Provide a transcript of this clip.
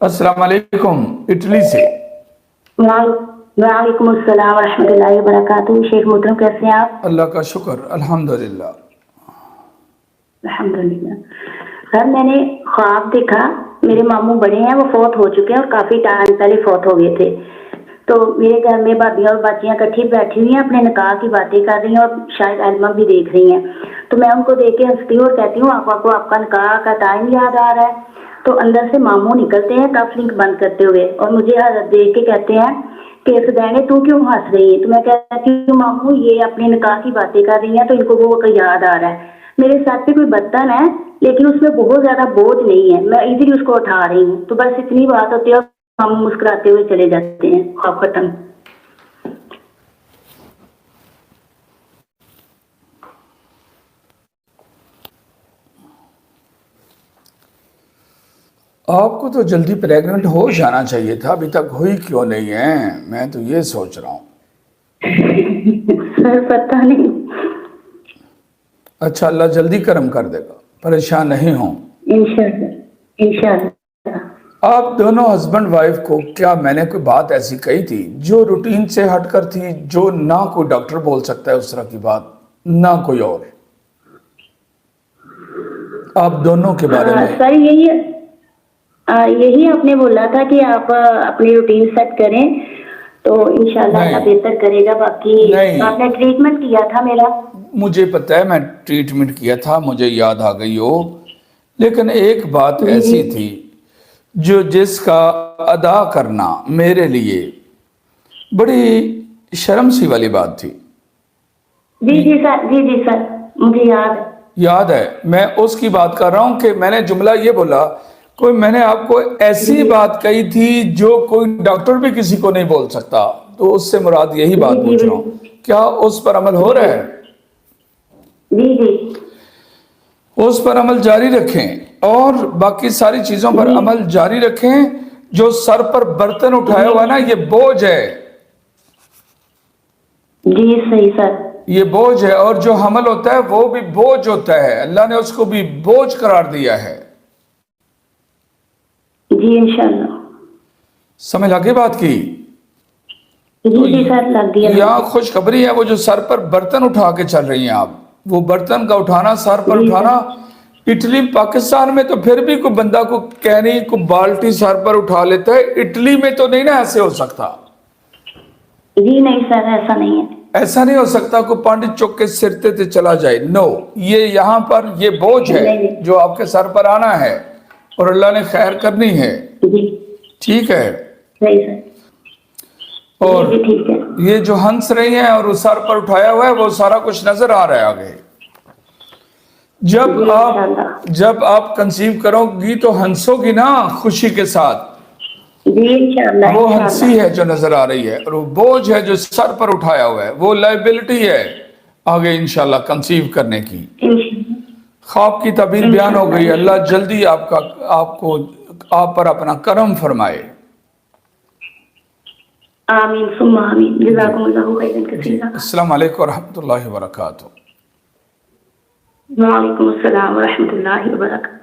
अस्सलाम वालेकुम, इटली से। वालेकुम अस्सलाम रहमतुल्लाहि व बरकातुहू। शेख मोहतरम कैसे हैं आप? अल्लाह का शुक्र, अल्हम्दुलिल्लाह। अल्हम्दुलिल्लाह। सर मैंने ख्वाब देखा, मेरे मामू बड़े हैं, वो फौत हो चुके हैं और काफी टाइम पहले फौत हो गए थे। तो मेरे घर में भाभियाँ और बाचियाँ इकट्ठी बैठी हुई हैं, अपने निकाह की बातें कर रही हैं और शायद एल्बम भी देख रही हैं। तो मैं उनको देख के हंसती हूँ और कहती हूँ आपको आपका निकाह का टाइम याद आ रहा है? तो अंदर से मामू निकलते हैं कफ लिंक बंद करते हुए और मुझे देख के कहते हैं कि सदैने तू क्यों हंस रही है? तो मैं कहती हूँ मामू ये अपने निकाह की बातें कर रही हैं तो इनको वो याद आ रहा है। मेरे सर पे कोई बर्तन है लेकिन उसमें बहुत ज्यादा बोझ नहीं है, मैं इजीली उसको उठा रही हूँ। तो बस इतनी बात होती है और मामू मुस्कुराते हुए चले जाते हैं। ख्वाब खत्म। आपको तो जल्दी प्रेग्नेंट हो जाना चाहिए था, अभी तक हुई क्यों नहीं है? मैं तो ये सोच रहा हूँ। सर पता नहीं। अच्छा, अल्लाह जल्दी करम कर देगा, परेशान नहीं हो। इंशाअल्लाह इंशाअल्लाह। आप दोनों हस्बैंड वाइफ को क्या मैंने कोई बात ऐसी कही थी जो रूटीन से हटकर थी, जो ना कोई डॉक्टर बोल सकता है उस तरह की बात, ना कोई और? आप दोनों के बारे में सर यही आपने बोला था कि आप अपनी रूटीन सेट करें तो इंशाल्लाह नहीं, अल्लाह बेहतर करेगा। बाकी नहीं, आपने ट्रीटमेंट किया था मेरा। मुझे पता है, मैं ट्रीटमेंट किया था, मुझे याद आ गई हो। लेकिन एक बात जी जी ऐसी थी जो जिसका अदा करना मेरे लिए बड़ी शर्म सी वाली बात थी। जी सर मुझे याद है। याद है, मैं उसकी बात कर रहा हूं कि मैंने जुमला ये बोला, कोई मैंने आपको ऐसी जी बात कही थी जो कोई डॉक्टर भी किसी को नहीं बोल सकता। तो उससे मुराद यही जी बात जी पूछ रहा हूं, बिल्कुल। क्या उस पर अमल हो जी रहा जी है? जी जी उस पर अमल जारी रखें और बाकी सारी चीजों पर जी अमल जारी रखें। जो सर पर बर्तन उठाया हुआ है ना, जी ये बोझ है, जी सही सर। ये बोझ है। और जो हमल होता है वो भी बोझ होता है, अल्लाह ने उसको भी बोझ करार दिया है। जी इंशाल्लाह। समझ लगी बात की? तो जी जी सर लग गया यहाँ मुझे। खुशखबरी है, वो जो सर पर बर्तन उठा के चल रही हैं आप, वो बर्तन का उठाना, सर पर जी उठाना, सर इटली पाकिस्तान में तो फिर भी कोई बंदा को कहने को बाल्टी सर पर उठा लेता है, इटली में तो नहीं ना ऐसे हो सकता। जी नहीं सर ऐसा नहीं है। ऐसा नहीं हो सकता कोई पांडित चौक के सिरते से चला जाए। नो, ये यहाँ पर ये बोझ है नहीं नहीं। जो आपके सर पर आना है और अल्लाह ने खैर करनी है। जी ठीक है? सही सर। और जी ठीक है। ये जो हंस रही हैं और उस सर पर उठाया हुआ है, वो सारा कुछ नजर आ रहा है आगे। जी इंशाल्लाह। जब आप कंसीव करोगी तो हंसोगी ना खुशी के साथ, जी इंशाल्लाह वो इंशाल्लाह। हंसी है जो नजर आ रही है, और वो बोझ है जो सर पर उठाया हुआ है, वो लाइबिलिटी है आगे इंशाल्लाह कंसीव करने की। ख्वाब की तबीर बयान हो गई। अल्लाह जल्दी आप पर अपना करम फरमाए। आमीन सुम्मा आमीन। जी जज़ाकुमुल्लाहु खैरन जी। कसीरा। अस्सलाम वालेकुम रहमतुल्लाहि व बरकातुहू। वालेकुम अस्सलाम व रहमतुल्लाहि व बरकातुहू।